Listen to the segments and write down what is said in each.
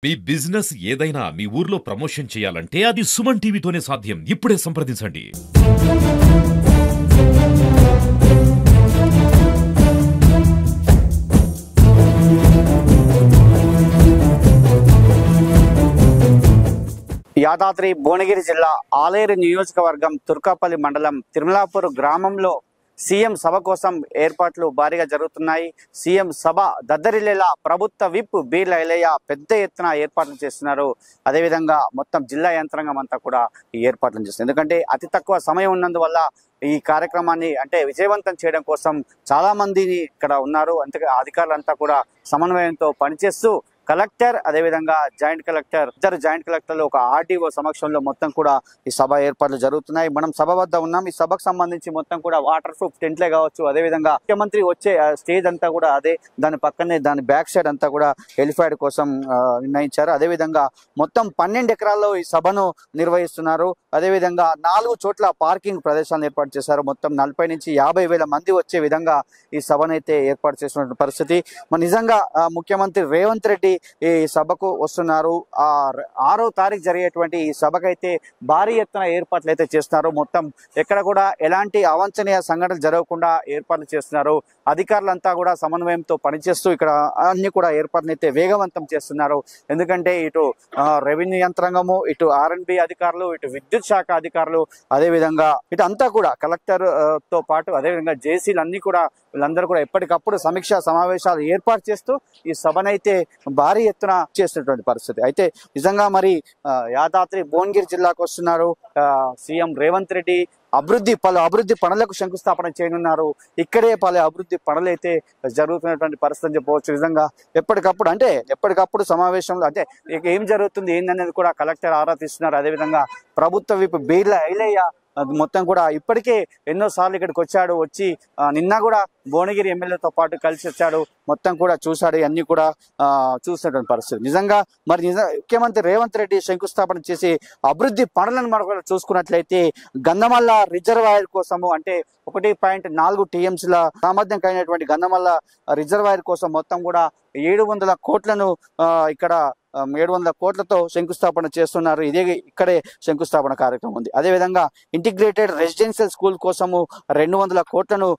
మీ business ఏదైనా మీ ఊర్లో promotion చేయాలంటే అది సుమన్ టీవీతోనే సాధ్యం. ఇప్పుడే సంప్రదించండి. యాదాద్రి భువనగిరి జిల్లా ఆలేరు నియోజకవర్గం తుర్కాపల్లి మండలం తిరుమలాపూర్ గ్రామంలో సీఎం సభ కోసం ఏర్పాట్లు భారీగా జరుగుతున్నాయి. సీఎం సభ దద్దరిల్లేలా ప్రభుత్వ విప్ బీర్ల ఐలయ్య పెద్ద ఎత్తున ఏర్పాట్లు చేస్తున్నారు. అదేవిధంగా మొత్తం జిల్లా యంత్రాంగం అంతా కూడా ఈ ఏర్పాట్లు చేస్తుంది. ఎందుకంటే అతి తక్కువ సమయం ఉన్నందువల్ల ఈ కార్యక్రమాన్ని అంటే విజయవంతం చేయడం కోసం చాలా మందిని ఇక్కడ ఉన్నారు. అంతే అధికారులంతా కూడా సమన్వయంతో పనిచేస్తూ కలెక్టర్ అదేవిధంగా జాయింట్ కలెక్టర్ ఇద్దరు జాయింట్ కలెక్టర్లు ఒక ఆర్టీఓ సమక్షంలో మొత్తం కూడా ఈ సభ ఏర్పాట్లు జరుగుతున్నాయి. మనం సభ వద్ద ఉన్నాం. ఈ సభకు సంబంధించి మొత్తం కూడా వాటర్ ప్రూఫ్ టెంట్లే కావచ్చు, అదేవిధంగా ముఖ్యమంత్రి వచ్చే స్టేజ్ అంతా కూడా అదే, దాని పక్కనే దాని బ్యాక్ సైడ్ అంతా కూడా హెలిప్యాడ్ కోసం నిర్ణయించారు. అదేవిధంగా మొత్తం 12 ఎకరాల్లో ఈ సభను నిర్వహిస్తున్నారు. అదేవిధంగా 4 చోట్ల పార్కింగ్ ప్రదేశాలను ఏర్పాటు చేశారు. మొత్తం 40 నుంచి 50,000 మంది వచ్చే విధంగా ఈ సభనైతే ఏర్పాటు చేసిన పరిస్థితి. మరి నిజంగా ముఖ్యమంత్రి రేవంత్ రెడ్డి ఈ సభకు వస్తున్నారు. 6వ తారీఖు జరిగేటువంటి ఈ సభకైతే భారీ ఎత్తున ఏర్పాట్లు అయితే చేస్తున్నారు. మొత్తం ఎక్కడ కూడా ఎలాంటి అవాంఛనీయ సంఘటనలు జరగకుండా ఏర్పాట్లు చేస్తున్నారు. అధికారులంతా కూడా సమన్వయంతో పనిచేస్తూ ఇక్కడ అన్ని కూడా ఏర్పాట్లు అయితే వేగవంతం చేస్తున్నారు. ఎందుకంటే ఇటు రెవెన్యూ యంత్రాంగము, ఇటు R&B అధికారులు, ఇటు విద్యుత్ శాఖ అధికారులు, అదేవిధంగా ఇటు అంతా కూడా కలెక్టర్ తో పాటు అదేవిధంగా జేసీలు అన్ని కూడా వీళ్ళందరూ కూడా ఎప్పటికప్పుడు సమీక్షా సమావేశాలు ఏర్పాటు చేస్తూ ఈ సభనైతే భారీ ఎత్తున చేస్తున్నటువంటి పరిస్థితి. అయితే నిజంగా మరి యాదాద్రి భువనగిరి జిల్లాకు వస్తున్నారు సీఎం రేవంత్ రెడ్డి. పలు అభివృద్ధి పనులకు శంకుస్థాపన చేయనున్నారు. ఇక్కడే పలు అభివృద్ధి పనులు అయితే జరుగుతున్నటువంటి పరిస్థితి చెప్పవచ్చు. నిజంగా ఎప్పటికప్పుడు సమావేశంలో అంటే ఏం జరుగుతుంది ఏందనేది కూడా కలెక్టర్ ఆరా తీస్తున్నారు. అదేవిధంగా ప్రభుత్వ విప్ బీర్ల ఐలయ్య మొత్తం కూడా ఇప్పటికే ఎన్నోసార్లు ఇక్కడికి వచ్చి నిన్న కూడా భువనగిరి ఎమ్మెల్యేతో పాటు కలిసి వచ్చాడు. మొత్తం కూడా చూశాడు. అన్ని కూడా చూసినటువంటి పరిస్థితి. నిజంగా మరి ముఖ్యమంత్రి రేవంత్ రెడ్డి శంకుస్థాపన చేసి అభివృద్ధి పనులను మనం చూసుకున్నట్లయితే గంధమల్ల రిజర్వాయర్ కోసము అంటే 1.4 TMCల సామర్థ్యం కలిగినటువంటి గంధమల్ల రిజర్వాయర్ కోసం మొత్తం కూడా 700 కోట్లను ఇక్కడ 700 కోట్లతో శంకుస్థాపన చేస్తున్నారు. ఇక్కడే శంకుస్థాపన కార్యక్రమం ఉంది. అదేవిధంగా ఇంటిగ్రేటెడ్ రెసిడెన్షియల్ స్కూల్ కోసము 200 కోట్లను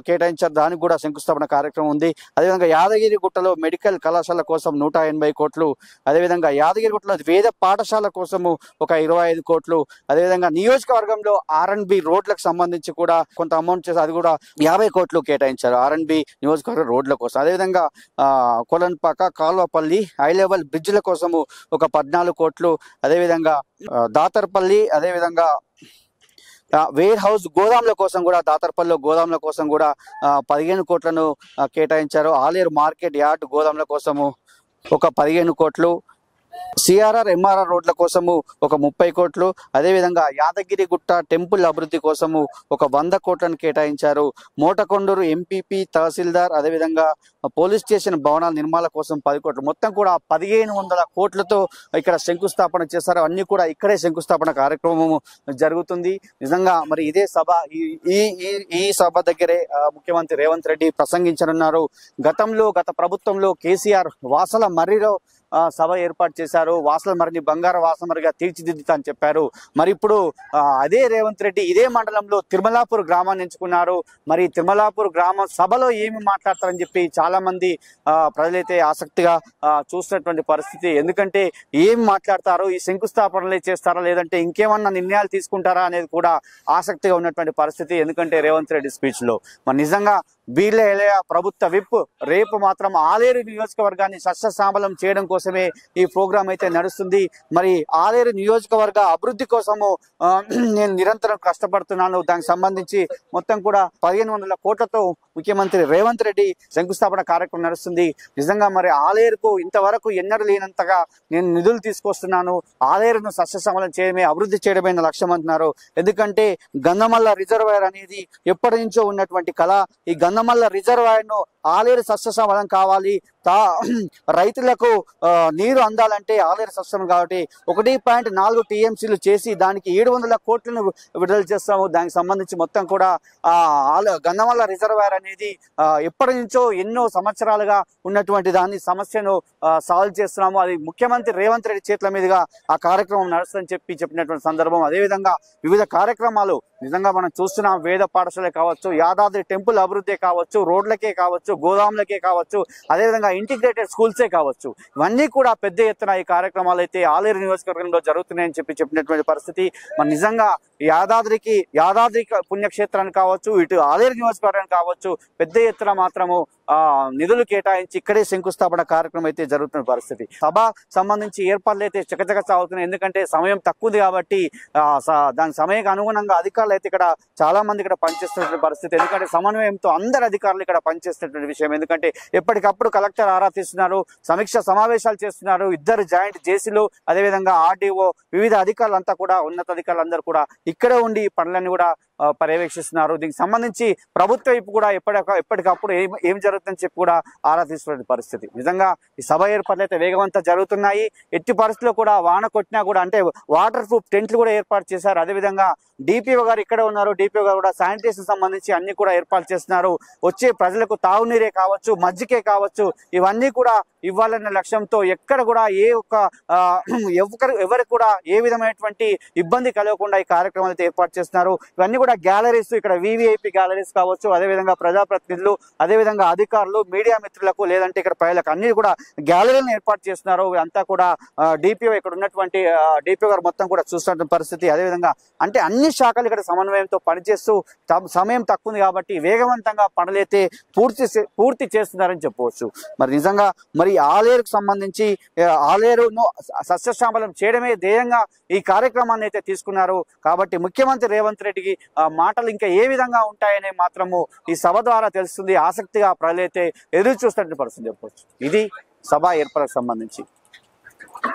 కేటాయించారు. దానికి కూడా శంకుస్థాపన కార్యక్రమం ఉంది. అదేవిధంగా యాదగిరిగుట్టలో మెడికల్ కళాశాల కోసం 180 కోట్లు, అదేవిధంగా యాదగిరిగుట్టలో వేద పాఠశాల కోసము ఒక 25 కోట్లు, అదేవిధంగా నియోజకవర్గంలో R&B రోడ్లకు సంబంధించి కూడా కొంత అమౌంట్ చేసి అది కూడా 50 కోట్లు కేటాయించారు R&B నియోజకవర్గ రోడ్ల కోసం. అదేవిధంగా కొలన్పాక, కాల్వపల్లి హై లెవెల్ బ్రిడ్జ్ల కోసము ఒక 14 కోట్లు, అదేవిధంగా దాతర్పల్లి, అదేవిధంగా వేర్ హౌస్ గోదాంల కోసం కూడా దాతర్పల్లిలో గోదాంల కోసం కూడా 15 కోట్లను కేటాయించారు. ఆలేరు మార్కెట్ యార్డ్ గోదాంల కోసము ఒక 15 కోట్లు, CRR MRR రోడ్ల కోసము ఒక 30 కోట్లు, అదేవిధంగా యాదగిరిగుట్ట టెంపుల్ అభివృద్ధి కోసము ఒక 100 కోట్లను కేటాయించారు. మోటకొండూరు MPP తహసీల్దార్ అదేవిధంగా పోలీస్ స్టేషన్ భవనాల నిర్మాణ కోసం 10 కోట్లు, మొత్తం కూడా 1500 కోట్లతో ఇక్కడ శంకుస్థాపన చేశారు. అన్ని కూడా ఇక్కడే శంకుస్థాపన కార్యక్రమం జరుగుతుంది. నిజంగా మరి ఇదే సభ ఈ సభ దగ్గరే ముఖ్యమంత్రి రేవంత్ రెడ్డి ప్రసంగించనున్నారు. గత ప్రభుత్వంలో కేసీఆర్ వాసల మర్రిలో సభ ఏర్పాటు చేశారు. వాసల మర్రిని బంగారు వాసమరిగా తీర్చిదిద్దుతా అని చెప్పారు. మరి ఇప్పుడు అదే రేవంత్ రెడ్డి ఇదే మండలంలో తిరుమలాపూర్ గ్రామాన్ని ఎంచుకున్నారు. మరి తిరుమలాపూర్ గ్రామం సభలో ఏమి మాట్లాడతారని చెప్పి చాలా మంది ప్రజలైతే ఆసక్తిగా చూస్తున్నటువంటి పరిస్థితి. ఎందుకంటే ఏం మాట్లాడతారు, ఈ శంకుస్థాపనలే చేస్తారా లేదంటే ఇంకేమన్నా నిర్ణయాలు తీసుకుంటారా అనేది కూడా ఆసక్తిగా ఉన్నటువంటి పరిస్థితి. ఎందుకంటే రేవంత్ రెడ్డి స్పీచ్ లో మరి నిజంగా బీర్ల ఐలయ్య ప్రభుత్వ విప్ రేపు మాత్రం ఆలేరు నియోజకవర్గాన్ని సస్యశ్యామలం చేయడం కోసమే ఈ ప్రోగ్రాం అయితే నడుస్తుంది. మరి ఆలేరు నియోజకవర్గ అభివృద్ధి కోసము నేను నిరంతరం కష్టపడుతున్నాను. దానికి సంబంధించి మొత్తం కూడా 1500 కోట్లతో ముఖ్యమంత్రి రేవంత్ రెడ్డి శంకుస్థాపన కార్యక్రమం నడుస్తుంది. నిజంగా మరి ఆలేరుకు ఇంతవరకు ఎన్నడూ లేనంతగా నేను నిధులు తీసుకొస్తున్నాను. ఆలేరును సస్యశ్యామలం చేయడమే అభివృద్ధి చేయడమే నా లక్ష్యం అంటున్నారు. ఎందుకంటే గంధమల్ల రిజర్వాయర్ అనేది ఎప్పటి నుంచో ఉన్నటువంటి కళ. ఈ గంధమల్ల రిజర్వాయర్ ను ఆలేరు సస్యశ్యామలం కావాలి, రైతులకు నీరు అందాలంటే ఆలేరు సబ్స్టేషన్ కాబట్టి 1.4 టీఎంసీలు చేసి దానికి 700 కోట్లను విడుదల చేస్తాము. దానికి సంబంధించి మొత్తం కూడా గంధమల్ల రిజర్వాయర్ అనేది ఎప్పటి నుంచో ఎన్నో సంవత్సరాలుగా ఉన్నటువంటి దాన్ని సమస్యను సాల్వ్ చేస్తున్నాము. అది ముఖ్యమంత్రి రేవంత్ రెడ్డి చేతుల మీదుగా ఆ కార్యక్రమం నడుస్తుందని చెప్పినటువంటి సందర్భం. అదేవిధంగా వివిధ కార్యక్రమాలు నిజంగా మనం చూస్తున్నాం. వేద పాఠశాల కావచ్చు, యాదాద్రి టెంపుల్ అభివృద్ధి కావచ్చు, రోడ్లకే కావచ్చు, గోదాములకే కావచ్చు, అదేవిధంగా ఇంటిగ్రేటెడ్ స్కూల్సే కావచ్చు, ఇవన్నీ కూడా పెద్ద ఎత్తున ఈ కార్యక్రమాలు అయితే ఆలేరు నియోజకవర్గంలో జరుగుతున్నాయని చెప్పినటువంటి పరిస్థితి. మరి నిజంగా యాదాద్రి పుణ్యక్షేత్రాన్ని కావచ్చు, ఇటు ఆలేరు నియోజకవర్గానికి కావచ్చు పెద్ద ఎత్తున మాత్రము నిధులు కేటాయించి ఇక్కడే శంకుస్థాపన కార్యక్రమం అయితే జరుగుతున్న పరిస్థితి. సభ సంబంధించి ఏర్పాట్లు అయితే చకచక సాగుతున్నాయి. ఎందుకంటే సమయం తక్కువ ఉంది కాబట్టి దాని సమయానికి అనుగుణంగా అధికారులు అయితే ఇక్కడ చాలా మంది ఇక్కడ పనిచేస్తున్న పరిస్థితి. ఎందుకంటే సమన్వయంతో అందరు అధికారులు ఇక్కడ పనిచేస్తున్నటువంటి విషయం. ఎందుకంటే ఎప్పటికప్పుడు కలెక్టర్ ఆరా తీస్తున్నారు, సమీక్ష సమావేశాలు చేస్తున్నారు. 2 జాయింట్ జేసీలు, అదేవిధంగా ఆర్డీఓ, వివిధ అధికారులంతా కూడా ఉన్నతాధికారులందరూ కూడా ఇక్కడే ఉండి ఈ పనులన్నీ కూడా పర్యవేక్షిస్తున్నారు. దీనికి సంబంధించి ప్రభుత్వం వైపు కూడా ఎప్పటికప్పుడు ఏం జరుగుతుందని చెప్పి కూడా ఆరా తీసుకునే పరిస్థితి. నిజంగా ఈ సభ ఏర్పాట్లు అయితే వేగవంతం జరుగుతున్నాయి. ఎట్టి పరిస్థితుల్లో కూడా వాన కొట్టినా కూడా అంటే వాటర్ ప్రూఫ్ టెంట్లు కూడా ఏర్పాటు చేశారు. అదేవిధంగా డిపిఓ గారు ఇక్కడే ఉన్నారు. డిపిఓ గారు కూడా శానిటేషన్ సంబంధించి అన్ని కూడా ఏర్పాటు చేస్తున్నారు. వచ్చే ప్రజలకు తాగునీరే కావచ్చు, మజ్జిగే కావచ్చు, ఇవన్నీ కూడా ఇవ్వాలనే లక్ష్యంతో ఎక్కడ కూడా ఎవరికి కూడా ఏ విధమైనటువంటి ఇబ్బంది కలగకుండా ఈ కార్యక్రమాలు అయితే ఏర్పాటు చేస్తున్నారు. ఇవన్నీ కూడా గ్యాలరీస్, ఇక్కడ వివిఐపి గ్యాలరీస్ కావచ్చు, అదేవిధంగా ప్రజాప్రతినిధులు, అదేవిధంగా అధికారులు, మీడియా మిత్రులకు లేదంటే ఇక్కడ ప్రజలకు అన్ని కూడా గ్యాలరీలను ఏర్పాటు చేస్తున్నారు. అంతా కూడా డిపిఓ ఇక్కడ ఉన్నటువంటి డిపిఓ గారు మొత్తం కూడా చూస్తున్న పరిస్థితి. అదేవిధంగా అంటే అన్ని శాఖలు ఇక్కడ సమన్వయంతో పనిచేస్తూ సమయం తక్కువ ఉంది కాబట్టి వేగవంతంగా పనులైతే పూర్తి చేస్తున్నారని చెప్పవచ్చు. మరి నిజంగా మరి ఆలేరుకు సంబంధించి ఆలేరును సస్యశ్యామలం చేయడమే ధ్యేయంగా ఈ కార్యక్రమాన్ని అయితే తీసుకున్నారు. కాబట్టి ముఖ్యమంత్రి రేవంత్ రెడ్డికి మాటలు ఇంకా ఏ విధంగా ఉంటాయని మాత్రము ఈ సభ ద్వారా తెలుస్తుంది. ఆసక్తిగా ప్రజలైతే ఎదురు చూస్తున్నట్టు పరిస్థితి చెప్పవచ్చు. ఇది సభ ఏర్పాటుకు సంబంధించి.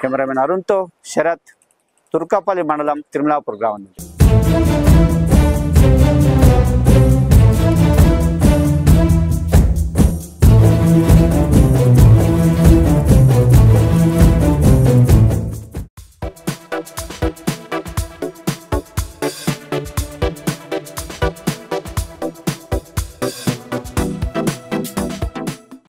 కెమెరామెన్ అరుణ్తో శరత్, తుర్కపల్లి మండలం, తిరుమలాపూర్ గ్రామం నుంచి.